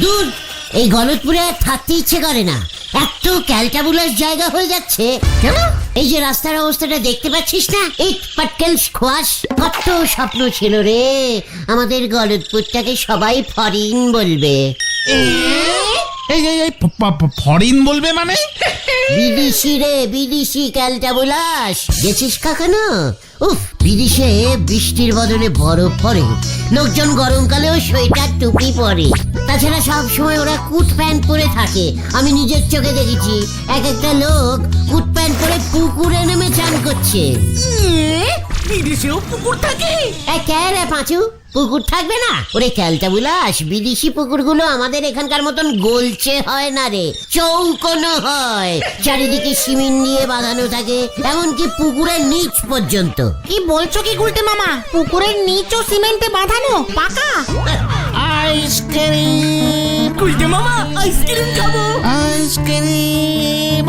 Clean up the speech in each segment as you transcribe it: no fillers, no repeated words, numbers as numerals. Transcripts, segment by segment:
দূর, এই গলতপুরে আর থাকতে ইচ্ছে করে না, এত ক্যালটাবুলাস জায়গা হয়ে যাচ্ছে। কেন? এই যে রাস্তার অবস্থাটা দেখতে পাচ্ছিস না, ইট পাটকেল খোয়াস, কত স্বপ্ন ছিল রে আমাদের গলতপুরটাকে সবাই ফরিন বলবে। এই ফরিন বলবে মানে? বিদেশি রে, বিদেশি ক্যালটাবুলাস। গেছিস কখনো? উফ, বিদেশে বৃষ্টির বদলে বরফ পড়ে, লোকজন গরমকালেও সোয়েটার টুপি পরে, তাছাড়া সব সময় ওরা কুট প্যান্ট পরে থাকে। আমি নিজের চোখে দেখেছি এক একটা লোক কুট প্যান্ট পরে পুকুরে নেমে চান করছে। বিদেশেও পুকুর থাকে? রে পাঁচু, পুকুর থাকবে না? ওরে ক্যালটাবুলাস, বিদেশি পুকুরগুলো আমাদের এখানকার মতন গোলচে হয় না রে, চৌকোনো হয়, চারিদিকে সিমেন্ট দিয়ে বাঁধানো থাকে, এমনকি পুকুরের নিচ পর্যন্ত। কি বলছো কি গুলটে মামা? পুকুরের নিচও সিমেন্টে বাঁধানো, পাকা? আইসক্রিম গুলটে মামা, আইসক্রিম খাবো। আইসক্রিম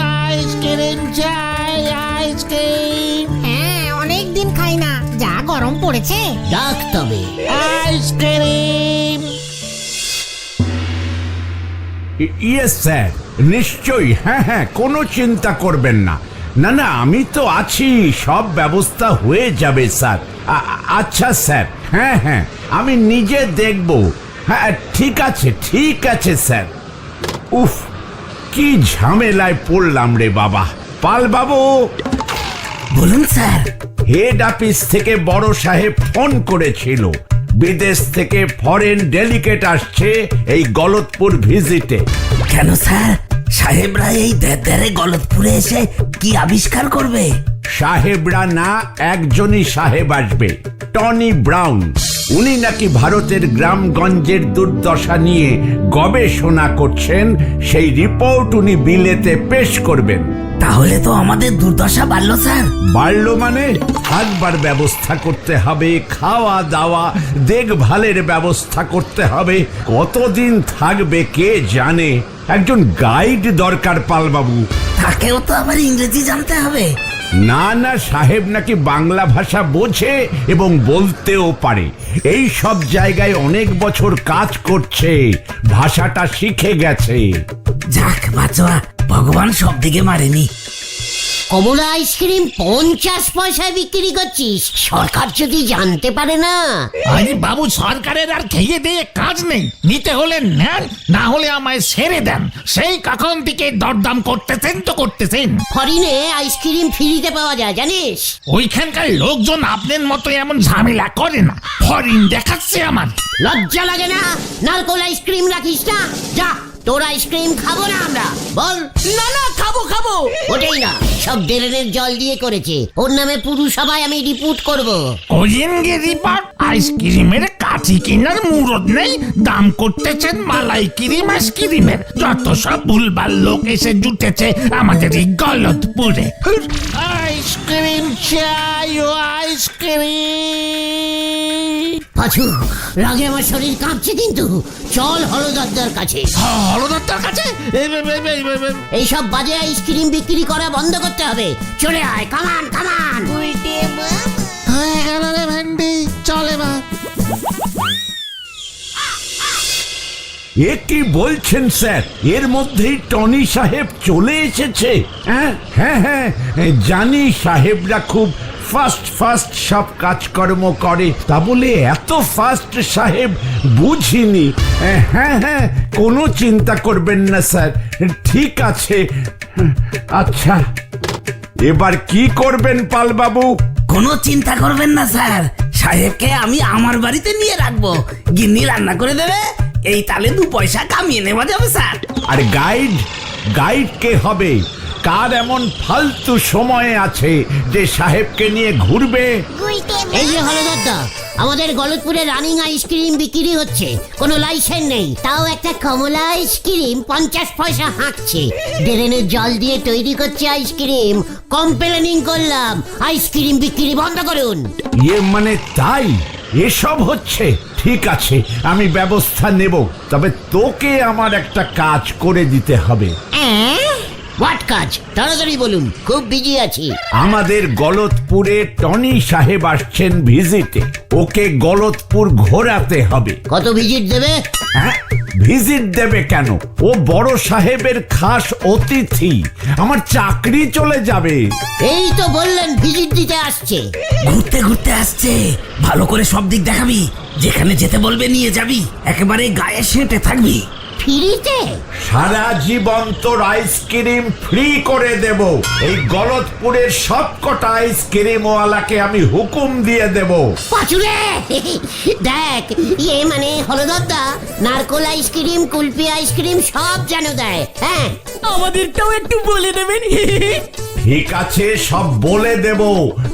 চাই, আইসক্রিম হ্যাঁ, অনেক দিন খাই না, যা গরম পড়েছে। ডাক তবে আইসক্রিম। ইয়েস স্যার, নিশ্চয়ই। হ্যাঁ, কোনো চিন্তা করবেন না। না, আমি তো আছি, সব ব্যবস্থা হয়ে যাবে স্যার। আচ্ছা স্যার, হ্যাঁ, আমি নিজে দেখব। হ্যাঁ, ঠিক আছে স্যার। উফ, কি ঝামেলায় পড়লাম রে বাবা। পাল বাবু। বলুন স্যার। হেড অফিস থেকে বড় সাহেব ফোন করেছিল, বিদেশ থেকে ফরেন ডেলিগেট আসছে এই গলতপুর ভিজিটে। কেন স্যার, সাহেবরা এই দেড়ে গলতপুরে এসে কি আবিষ্কার করবে? সাহেবরা না, একজনই সাহেব আসবে, টনি ব্রাউন। উনি নাকি ভারতের গ্রামগঞ্জের দুর্দশা নিয়ে গবেষণা করছেন, সেই রিপোর্ট উনি বিলেতে পেশ করবেন। তাহলে তো আমাদের দুর্দশা বাড়লো স্যার। বাড়লো মানে? থাকবার ব্যবস্থা করতে হবে, খাওয়া দাওয়া দেখভালের ব্যবস্থা করতে হবে। কতদিন থাকবে কে জানে। একজন গাইড দরকার পালবাবু। তাকেও তো আবার ইংরেজি জানতে হবে। না, সাহেব নাকি বাংলা ভাষা বোঝে এবং বলতেও পারে। এই সব জায়গায় অনেক বছর কাজ করছে, ভাষাটা শিখে গেছে। যাক বাঁচোয়া, ভগবান সব দিকে মারেনি। কমলা আইসক্রিম 50 পয়সায় বিক্রি করছিস, সরকার যদি জানতে পারে না। আরে বাবু, সরকারের আর খেয়ে দিয়ে কাজ নেই, নিতে হলে নেন, না হলে আমায় ছেড়ে দেন। সেই কখন থেকে দরদাম করতেছেন। ফরিনে আইসক্রিম ফ্রিতে পাওয়া যায় জানিস? ওইখানকার লোকজন আপনার মতো এমন ঝামেলা করে না, ফরিন দেখাচ্ছে আমার। লজ্জা লাগে না? নারকোল আইসক্রিম রাখিস না? যা, তোর আইসক্রিম খাবো না আমরা, বল। না, খাবো। ওটাই না, সব ড্রেনের জল দিয়ে করেছে, ওর নামে পুরসভায় আমি রিপোর্ট করব। কোজিনগে রিপোর্ট? আইসক্রিমের কাঠি কিনার মুরদ নেই, দাম করতেছেন মালাই ক্রিম আইসক্রিমের। যত সব ভুলভাল লোক এসে জুটেছে আমাদের এই গলতপুরে। আইসক্রিম চাই, আইসক্রিম। পাঁচু, রাগে আমার শরীর কাঁপছে, কিন্তু চল হলদরদার কাছে। হলদরদার কাছে? এইসব বাজে আইসক্রিম বিক্রি করা বন্ধ করতে হবে। চলে আয়, কামান। হয়ে গেল রে ভেন্ডি, চল এবার। এ কি বলছেন স্যার? এর মধ্যেই টনি সাহেব চলে এসেছে? হ্যাঁ, জানি সাহেবরা খুব ফাস্ট সব কাজকর্ম করে, তা বলে এত ফাস্ট সাহেব বুঝিনি। হ্যাঁ, কোনো চিন্তা করবেন না স্যার, ঠিক আছে। আচ্ছা, এবার কি করবেন পালবাবু? কোনো চিন্তা করবেন না স্যার, সাহেবকে আমি আমার বাড়িতে নিয়ে রাখবো, গিন্নি রান্না করে দেবে, এই তালে 2 পয়সা কামিয়ে নেওয়া যাবে স্যার। আর গাইড কে হবে? কার এমন ফালতু সময় আছে যে সাহেবকে নিয়ে ঘুরবে? এই যে হলদরদা, আমাদের গলতপুরে রানিং আইসক্রিম বিক্রি হচ্ছে, কোনো লাইসেন্স নেই, তাও একটা কমলা আইসক্রিম 50 পয়সা হাঁকছে। ড্রেনের জল দিয়ে তৈরি করছে আইসক্রিম। কমপ্লেনিং করলাম, আইসক্রিম বিক্রি বন্ধ করুন। মানে তাই এসব হচ্ছে? ঠিক আছে, আমি ব্যবস্থা নেব, তবে তোকে আমার একটা কাজ করে দিতে হবে। হোয়াট কাজ তাড়াতাড়ি বলুন, খুব বিজি আছি। আমাদের গলতপুরে টনি সাহেব আসছেন ভিজিটে, ওকে গলতপুর ঘোরাতে হবে। কত ভিজিট দেবে? হ্যাঁ, ভিজিট দেবে কেন? ও বড় সাহেবের খাস অতিথি, আমার চাকরি চলে যাবে। এই তো বললেন ভিজিট দিতে আসছে। ঘুরতে ঘুরতে আসছে, ভালো করে সব দিক দেখাবি, যেখানে যেতে বলবে নিয়ে যাবি, একেবারে গায়ে সেঁটে থাকবি। ফ্রিতে? সারা জীবন তোর আইসক্রিম ফ্রি করে দেব। এই গলতপুরের সবকটা আইসক্রিম ওয়ালাকে আমি হুকুম দিয়ে দেব। পাচুরে দেখ, মানে হলদরদা নারকোল আইসক্রিম, কুলপি আইসক্রিম সব যেন দেয়। হ্যাঁ, আমাদেরটাও একটু বলে দেবেন। ঠিক আছে, সব বলে দেব।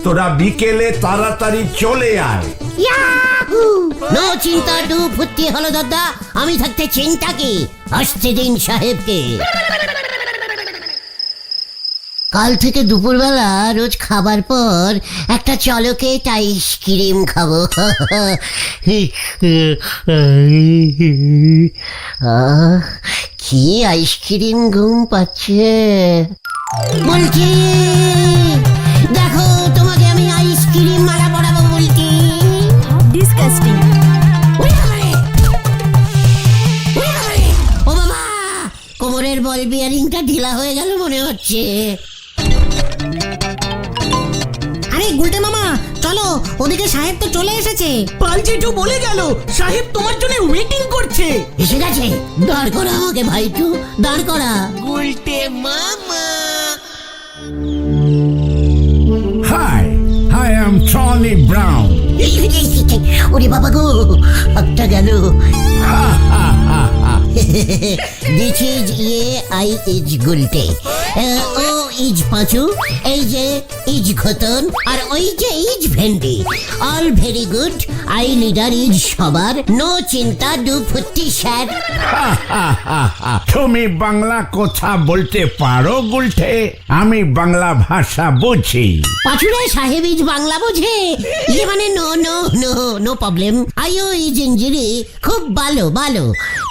তোরা বিকেলে তাড়াতাড়ি চলে আয়। ইয়াহু! নো চিন্তা ডু ফুর্তি হলদরদা, আমি থাকতে চিন্তা কি? আসতে দিন সাহেবকে। কাল থেকে দুপুরবেলা রোজ খাবার পর একটা চলকেট আইসক্রিম খাবো। কি আইসক্রিম ঘুম পাচ্ছে। বলছি দেখো, তোমাকে আমি আইসক্রিম মালা পড়াবো বলছি। ডিসকাস্টিং। ও বাবা, কোমরের বল বিয়ারিংটা ঢিলা হয়ে গেল মনে হচ্ছে। আরে গুলটে মামা চলো, ওদিকে সাহেব তো চলে এসেছে। পালচিটু বলে গেল সাহেব তোমার জন্য ওয়েটিং করছে। এসে গেছে, দাঁড় করা আমাকে ভাইটু, দাঁড় করা। Hi, I am Tony Brown. ওরে বাবা গো, হাতটা গেল। This is I is Gulte, O is পাঁচু, এই যে ইজ ঘতন, আর ওই যে ইজ ভেন্ডি। All very good, I leader is সবার, নো চিন্তা ডু ফুর্তি স্যার। তুমি বাংলা কথা বলতে পারো গুলটে? আমি বাংলা ভাষা বুঝি। পাঁচুরে সাহেব ইজ বাংলা বোঝে, মানে no no no no problem. আইও ইজ ইঞ্জুরি, খুব ভালো ভালো।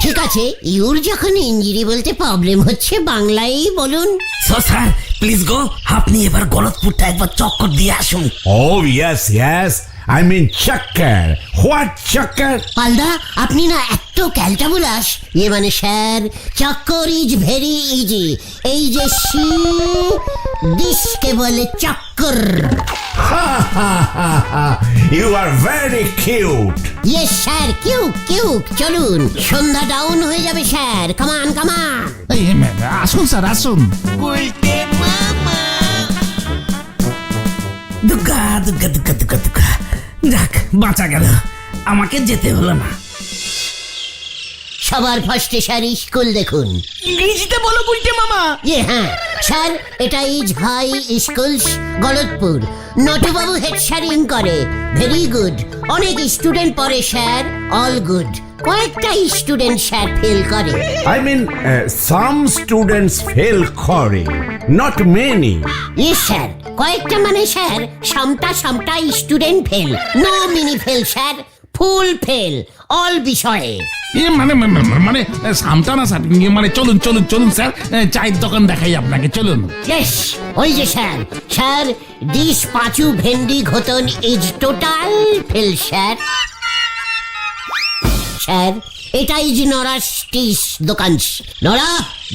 ঠিক আছে, ইউর যখন ইঞ্জুরি বলতে প্রবলেম হচ্ছে, বাংলায় বলুন। সো স্যার প্লিজ গো, আপনি এবার গলতপুরটা একবার চক্কর দিয়ে আসুন। Oh yes, yes. I mean chakkar. What chakkar? পালদা, আপনি না এত ক্যালটাবুলাস। মানে স্যার, চক্কর ইজ ভেরি ইজি। এই যে সি ডিশকে বলে চক্কর। Ha ha ha ha. You are very cute. Yes sir, কিউ কিউ। চলুন, সন্ধ্যা ডাউন হয়ে যাবে স্যার। কামান কামান। এই, আসুন স্যার আসুন। দুগ্গা দুগ্গা দুগ্গা দুগ্গা দুগ্গা, যাক বাঁচা গেল, আমাকে যেতে হলো না। সবার ফার্স্টে স্যার স্কুল দেখুন। ইংরেজিতে বলো গুলটে মামা। হ্যাঁ স্যার, এটা ইজ হাই স্কুল গলতপুর। নটুবাবু হেড স্যারিং করে, ভেরি গুড। অনেক স্টুডেন্ট পড়ে স্যার, অল গুড। কয়েকটা স্টুডেন্ট স্যার ফেল করে। I mean some students fail করে, not many. ইয়েস স্যার, কয়েকটা মানে স্যার সামটা student fail, no mini fail sir, full fail all বিষয়ে। মানে সামটা না স্যার, মানে চলুন চলুন চলুন স্যার, চায়ের দোকান দেখাই আপনাকে, চলুন। ইয়েস, ওই যে স্যার, স্যার দিস পাঁচু ভেন্ডি ঘতন is total fail sir. Sir, এটা ইজ নরাস টিস দোকান। নরা,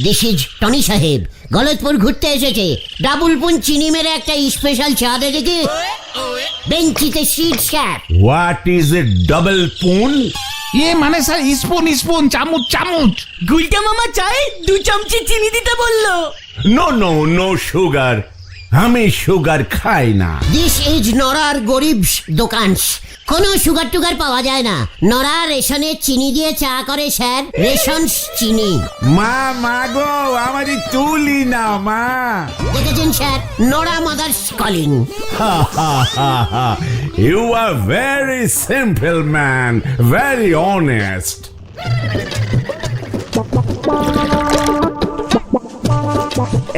দিস ইজ টনি সাহেব, গলতপুর ঘুরতে এসেছে। ডাবল পুন চিনি মেরে একটা স্পেশাল চা দে দেখি। বেঞ্চিতে seat sir. What is a double spoon? মানে স্যার স্পুন স্পুন, চামচ চামচ। গুলটে মামা চায়ে 2 চামচি চিনি দিতে বললো। No, no, no sugar. আমি সুগার খাই না। দিস ইজ নরার গরিব দোকান, কোনো সুগার টুগার পাওয়া যায় না। নরা রেশনে চিনি দিয়ে চা করে স্যার, রেশন চিনি। মা গো, আমারই তুলি না মা। দেখেছেন স্যার, নরা mother's calling. Ha ha ha ha. You are very simple man, very honest.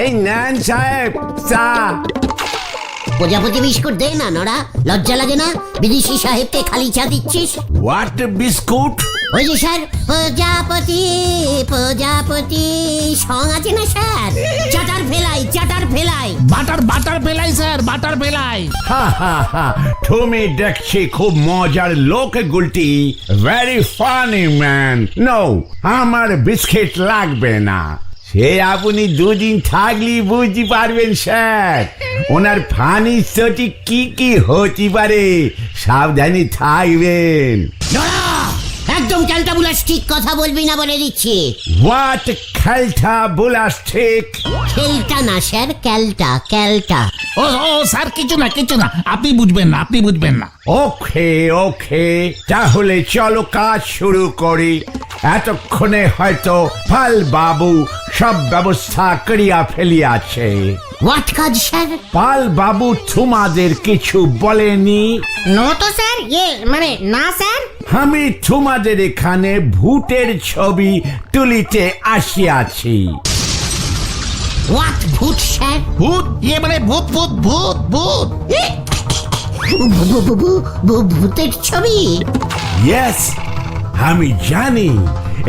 এই নান সাহেব চা। প্রজাপতি বিস্কুট দে না নরা, লজ্জা লাগে না? বিদেশি সাহেবকে খালি চা দিচ্ছিস। What biscuit? ওই যে স্যার প্রজাপতি প্রজাপতি সং আছে না স্যার, চাটার ফেলাই বাটার ফেলাই স্যার, বাটার ফেলাই। হা হা হা, তুমি দেখছি খুব মজার লোক গুলটি, ভেরি ফানি ম্যান। নো, আমার বিস্কিট লাগবে না, সে আপনি দুদিন থাকলেই বুঝতে পারবেন স্যার ওনার ফানি চটি কি কি হতে পারে, সাবধানে থাকবেন। একদম ক্যালটা বুলাস ঠিক কথা বলবি না বলে দিচ্ছি। হোয়াট খেলটা বুলাস ঠিক? খেলটা না স্যার, ক্যালটা। ও স্যার কিছু না, আপনি বুঝবেন না। ওকে ওকে, তাহলে চলো কাজ শুরু করি। এতক্ষণে হয়তো পাল বাবু সব ব্যবস্থা করিয়া ফেলিয়াছে। হোয়াট কাজ স্যার? পাল বাবু তোমাদের কিছু বলেনি? নো তো স্যার, মানে না স্যার। আমি তোমাদের এখানে ভূতের ছবি তুলিতে আসিয়াছি। হোয়াট ভূত স্যার? ভূত মানে ভূত। ভূতের ছবি? ইয়েস, আমি জানি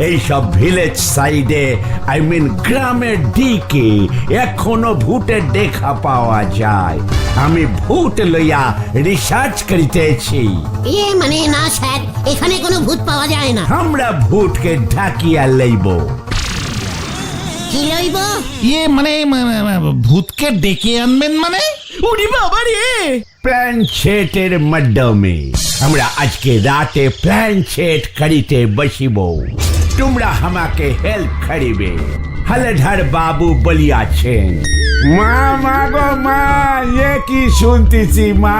এইসব ভিলেজ সাইডে, আই মিন গ্রামের দিকে এখনো ভূতের দেখা পাওয়া যায়। আমি ভূত লইয়া রিসার্চ করিতেছি। মানে না স্যার, এখানে কোনো ভূত পাওয়া যায় না। আমরা ভূতকে ঢাকিয়া লইব। কি লইব? মানে ভূতকে ডেকে আনবেন মানে? উনি বাবা রে, প্ল্যানচেটের মাধ্যমে আমরা আজকে রাতে প্ল্যানচেট করিতে বসিব। তোমরা আমাকে হেল্প করিবে। হলধর বাবু বলিয়াছেন। মা গো মা, এ কি শুনতেছি মা?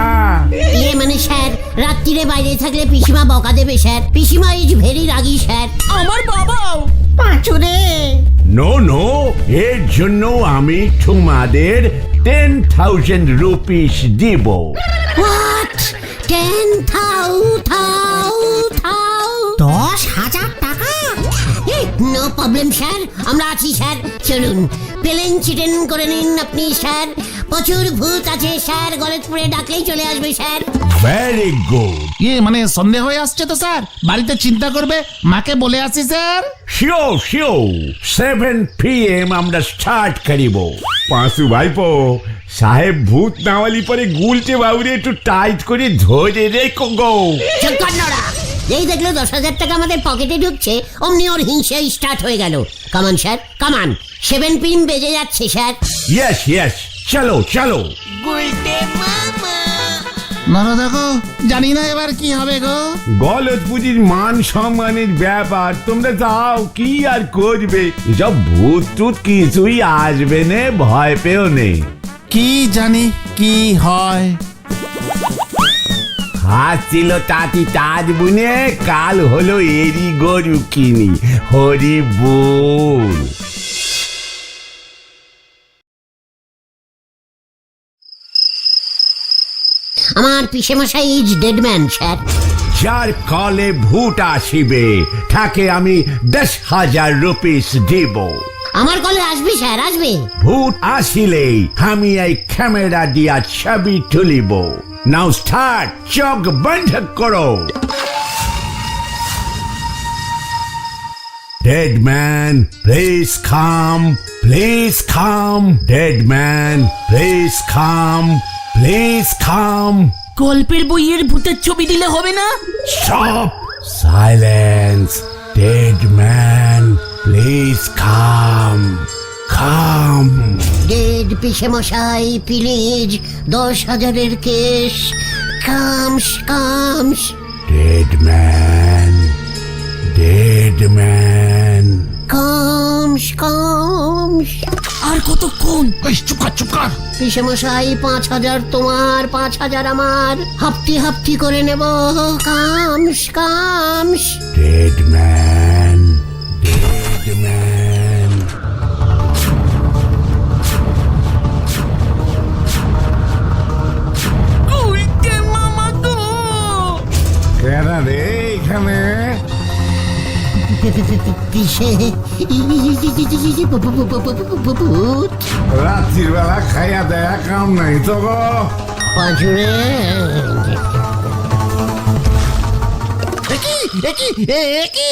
মানে স্যার, রাত্রিরে বাইরে থাকলে পিসিমা বকা দেবে স্যার। পিসিমা ইজ ভেরি রাগী স্যার। আমার বাবাও। পাঁচুরে নো, এর জন্য আমি তোমাদের 10,000 রুপিস দিব। হোয়াট? 10,000? 10,000 টাকা? নো প্রবলেম স্যার, আমরা আছি স্যার। চলুন প্লেন চিটেন করে নিন আপনি স্যার। প্রচুর ভূত আছে স্যার, গলতপুরে ডাকলেই চলে আসবে স্যার। Very good. মানে সন্দেহ হয়ে আসছে তো স্যার, বাড়িতে চিন্তা করবে, মাকে বলে আসি স্যার। শিওর 7 PM আমরা স্টার্ট করিব। পাঁচু ভাইপো, সাহেব ভূত নাওয়ালি পরে গুলছে বাবুরে একটু টাইট করে ধরে রেখো গো। চক্করনড়া যেই দেখলো 10,000 টাকা আমাদের পকেটে ঢুকছে, অমনি ওর হিংসে স্টার্ট হয়ে গেল। কামান স্যার কামান, 7 PM বেজে যাচ্ছে স্যার। ইয়েস, চলো। না দেখো, জানি না এবার কি হবে গো। গলত পুঁজির মান সম্মানের ব্যাপার, তোমরা যাও, কি আর করবে। সব ভূত টুত কিছুই আসবে নে, ভয় পেও নেই। কি জানি কি হয়। হাসছিল তাঁতি তাজ বুনে, কাল হলো এরি গরু কিনি। হরি বল। আমার পিসেমশাই ইজ ডেড ম্যান স্যার। যার কলে ভূত আসিবে তাকে আমি 10,000 রুপিস দিব। আমার কলে আসবে স্যার, আসবে। ভূত আসিলেই আমি এই ক্যামেরা দিয়া ছবি তুলিব। নাও স্টার্ট, চোখ বন্ধ করো। Dead man, please come. Dead man, please come. গল্পের বইয়ের ভূতের ছবি দিলে হবে না? Stop. Silence. Dead man, please come. Dead পিসেমশাই প্লিজ, 10,000-এর কেস। কামস। Dead man. কামস। আর কতক্ষণ? চুপ কর। পিসেমশাই 5,000 তোমার, 5,000 আমার, হাফটি করে নেব। কামস। Dead man. কেনা রে এখানে? রাত্রির বেলা খাইয়া দেয়া কাম নাই তো গো। পাঁচুরে একই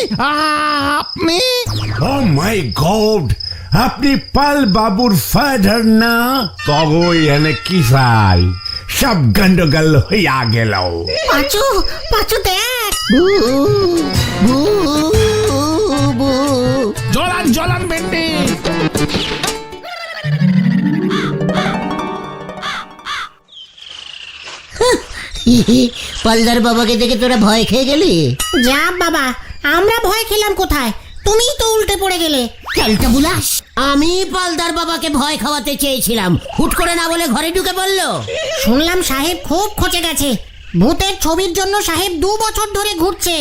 আপনি? ও মাই গড, আপনি পাল বাবুর ফাদার না? তবে এনে কি চাই, সব গন্ডগোল হইয়া গেল। পাঁচু পাঁচু দেখ ভূ, ভূ, ভূ। জলান ভেন্ডি। পালদার বাবাকে দেখে তোরা ভয় খেয়ে গেলি? যা বাবা, আমরা ভয় খেলাম কোথায়, তুমিই তো উল্টে পড়ে গেলে। খেলটা বুলাস, আমি পালদার বাবাকে ভয় খাওয়াতে চেয়েছিলাম, হুট করে না বলে ঘরে ঢুকে পড়লো। শুনলাম সাহেব খুব খচে গেছে, ভূতের ছবির জন্য সাহেব 2 বছর ধরে ঘুরছে।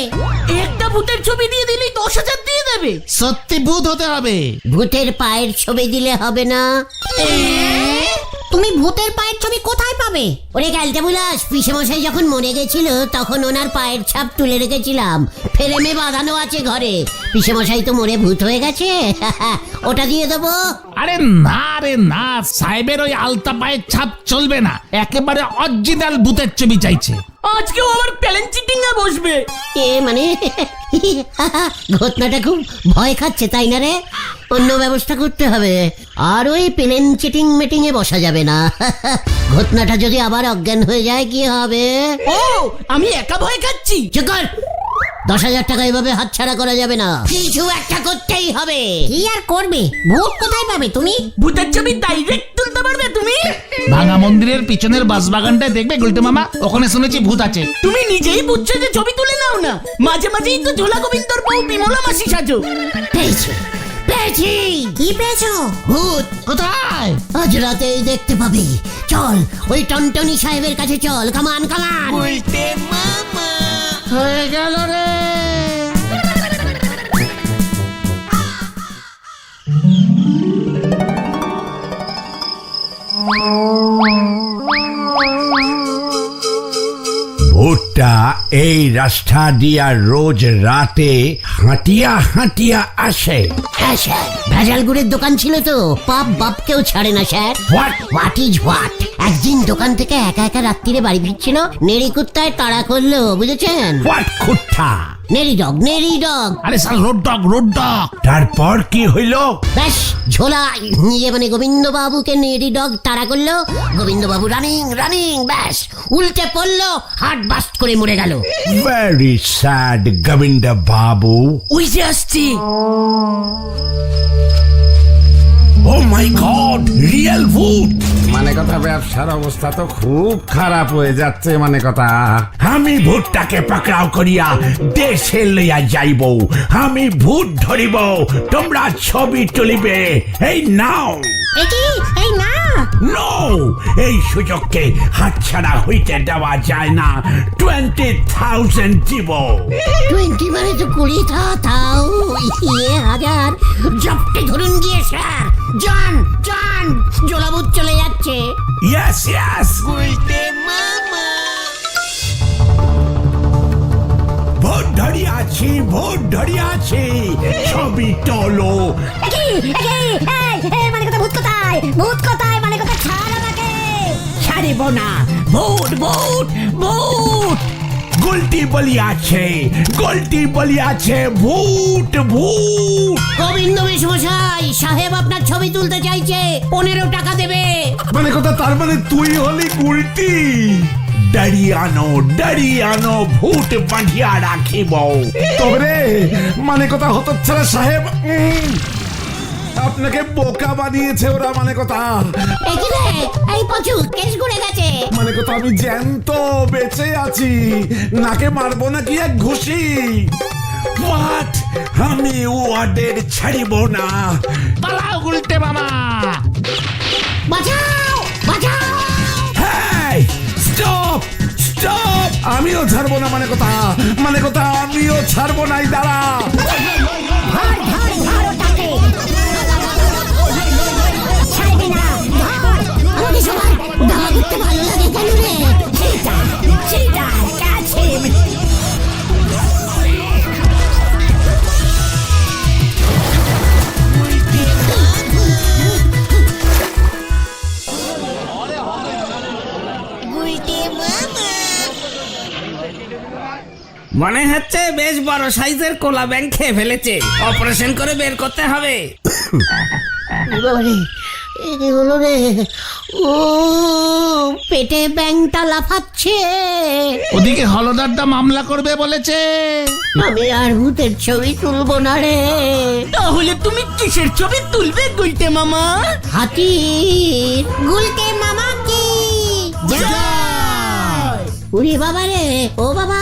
একটা ভূতের ছবি দিয়ে দিলেই 10,000 দিয়ে দেবে। সত্যি ভূত হতে হবে। ভূতের পায়ের ছবি দিলে হবে না? তুমি ভূতের পায়ের ছবি কোথায় পাবে? ওরে খেলটা বুলাস, পিসে মশাই যখন মরে গেছিল তখন ওনার পায়ের ছাপ তুলে রেখেছিলাম, ফ্রেমে বাঁধানো আছে ঘরে। পিসে মশাই তো মরে ভূত হয়ে গেছে, ওটা দিয়ে দেবো। আরে না, সাহেবের ওই আলতা পায়ের ছাপ চলবে না, একেবারে অরিজিনাল ভূতের ছবি চাইছে। আজকেও আবার প্যালেন চিটিং এ বসবে। এ মানে ঘটনাটা খুব ভয় খাচ্ছে তাই না রে? অন্য ব্যবস্থা করতে হবে, আর ওই প্লেন চিটিং মিটিং এ বসা যাবে না। ঘটনাটা যদি আবার অজ্ঞান হয়ে যায় কি হবে? ও, আমি একা ভয় খাচ্ছি। চুপ কর, 10,000 টাকা এভাবে হাতছাড়া করা যাবে না, কিছু একটা করতেই হবে। কি আর করবে, ভূত কোথায় পাবে তুমি? ভূতের ছবি ডাইরেক্ট তুলতে পারবে তুমি? ভাঙা মন্দিরের পিছনের বাসবাগানটায় দেখবে গুলটে মামা, ওখানে শুনেছি ভূত আছে। তুমি নিজেই বুঝছো যে ছবি তুলে নাও না, মাঝে মাঝেই তো ঝোলা গোবিন্দর বউ বিমলা মাসি সাজো। পেয়েছি পেয়েছি, কি পেয়েছো? ভূত কোথায়? আজ রাতেই দেখতে পাবি। চল ওই টনটনি সাহেবের কাছে চল, কামান কামান। হয়ে গেল রে। ভূতটা এই রাস্তা দিয়া রোজ রাতে হাঁটিয়া আসে। হ্যাঁ স্যার, ভেজাল গুড়ের দোকান ছিল তো, পাপ বাপকেও ছাড়ে না স্যার। What is what? একদিন দোকান থেকে একা একা রাত্রিরে বাড়ি ফিরছিল, নেড়ি কুত্তায় তাড়া করলো, বুঝেছেন? হোয়াট কুত্তা? নেড়ি ডগ। আরে স্যার, রোড ডগ। তারপর কি হইল? ব্যাস ঝোলা মানে গোবিন্দ বাবুকে নেড়ি ডগ তাড়া করলো, গোবিন্দ বাবু রানিং, ব্যাস উল্টে পড়লো, হার্ট বাস্ট করে মরে গেল। ভেরি স্যাড গোবিন্দ বাবু। ওই যে আসছি। ও মাই গড, রিয়েল ভূত। মানে কথা, ব্যবসার অবস্থা তো খুব খারাপ হয়ে যাচ্ছে। মানে কথা, আমি ভূতটাকে পাকড়াও করিয়া দেশে লইয়া যাইব, আমি ভূত ধরিব, তোমরা ছবি তুলিবে। এই নাও। এই না, নো, এই সুযোগকে হাতছাড়া হইতে দেওয়া যায় না। 20,000 দিব। 20 মানে তো 20 থাও, 1000 জপটে ধরুন গিয়ে স্যার। জন জোলাবুত চলে যাচ্ছে। ইয়েস। ভোট ধরিয়া আছি, ছবি তোলো। মানে কথা, ভূত কোথায় মানে কথা, ছাড় আমাকে। ছাড়িব না, ভূত। গোলটি বলিয়াছে, ভূত। গোবিন্দ মশাই, সাহেব আপনার ছবি তুলতে চাইছে, 15 টাকা দেবে। মানে কথা, তার মানে তুই হলি গুলটি? দাঁড়িয়ে আনো, ভূত বাঁধিয়া রাখিব। তবে রে, মানে কথা হতচ্ছাড়া সাহেব, আপনাকে বোকা বানিয়েছে ওরা। মানে কথা, এই পাঁচু কেস ঘুরে গেছে। মানে কথা, আমি জ্যান্ত বেঁচে আছি, নাকে মারবো নাকি এক ঘুষি? হোয়াট? আমি ওয়ার্ডের ছাড়িব না। পালাও গুলটে মামা। বাঁচাও! হেই, স্টপ! আমিও ছাড়বো না। মানে কথা, আমিও ছাড়বো নাই। দাঁড়া। ধর ওটাকে। ছাড়বি না, ধর। আমাকে সবার দাওয়া করতে ভালো লাগে কেন রে? চিটা কাছে। মনে হচ্ছে বেশ বড় সাইজের কোলা ব্যাংক খেয়ে ফেলেছে, অপারেশন করে বের করতে হবে। বাবারে, এ কি হলো রে? ও পেটে ব্যাংটা লাফাচ্ছে। ওদিকে হলদারদা মামলা করবে বলেছে। আমি আর ভূতের ছবি তুলবো না রে। তাহলে তুমি কিসের ছবি তুলবে গুলটে মামা? হাতির। গুলতে মামা কি উড়ি বাবা রে, ও বাবা